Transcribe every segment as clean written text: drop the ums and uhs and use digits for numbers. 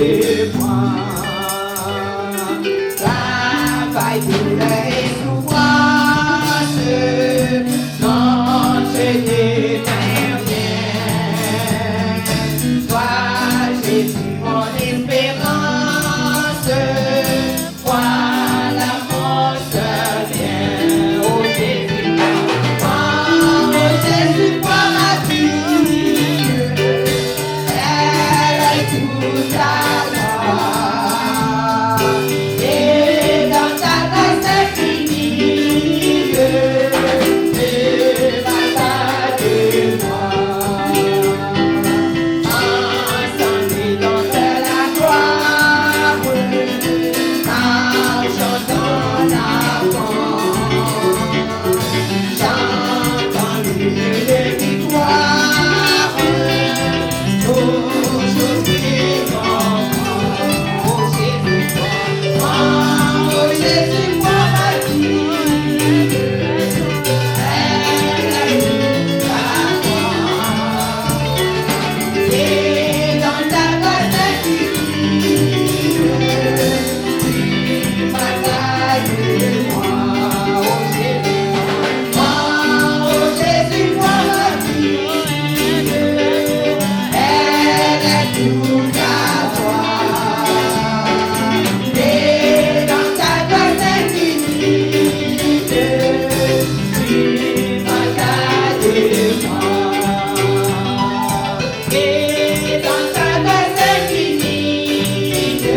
de moi. Travail, douleur et souffrance, non, je n'éteins rien. Toi, Jésus, mon espérance, voilà mon seul bien. Oh Jésus, moi ma vie, elle est toute à moi. Et dans ta grâce infinie, ne va pas de moi. Ensemble dans la gloire, marchons dans l'avant. J'entends le victoire, aujourd'hui oh Jésus, moi ma vie, elle est à moi. Et dans ta grâce infinie, tu m'as de moi. Oh Jésus, moi ma vie, elle est toute à toi. Et dans ta grâce infinie, tu m'as de moi. Et dans ta grâce infinie, tu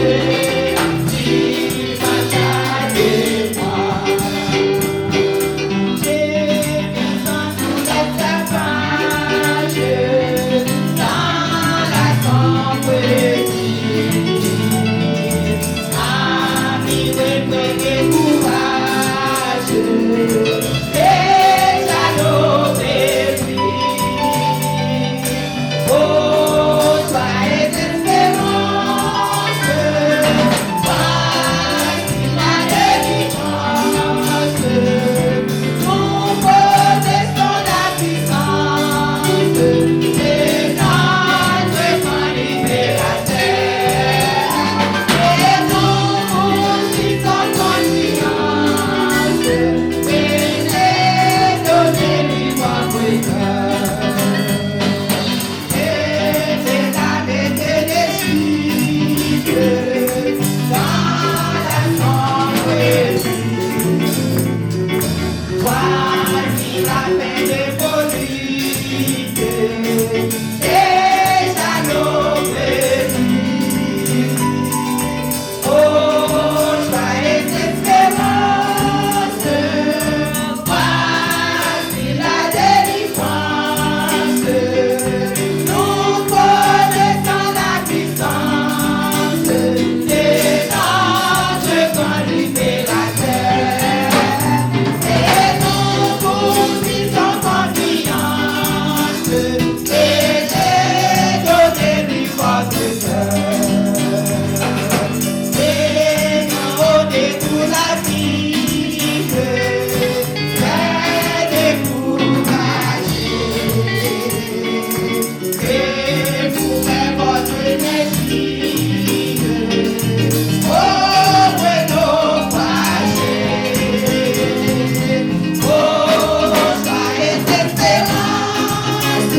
m'as de moi. J'ai besoin de l'esclavage dans la sombre nuit. Ami, reprenez courage, déjà l'obéit. Oh, soyez d'espérance, voici la délivrance. Nous protestons la puissance de notre grand libérateur. Et nous disons confiance, venez donner-lui votre cœur. Et l'éternité décide dans la sombre nuit. Voici la peine de police, déjà l'obéit. Oh, joie espérance, voici la délivrance. Nous connaissons la puissance de notre grand libérateur. Et nous vous disons confiance, et donnez-lui votre cœur. Et quand détourne la vie, faites décourager. Et vous faites votre énergie, oh, nos fâchés. Oh, soyez espérance,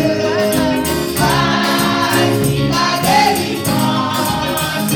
voici la délivrance.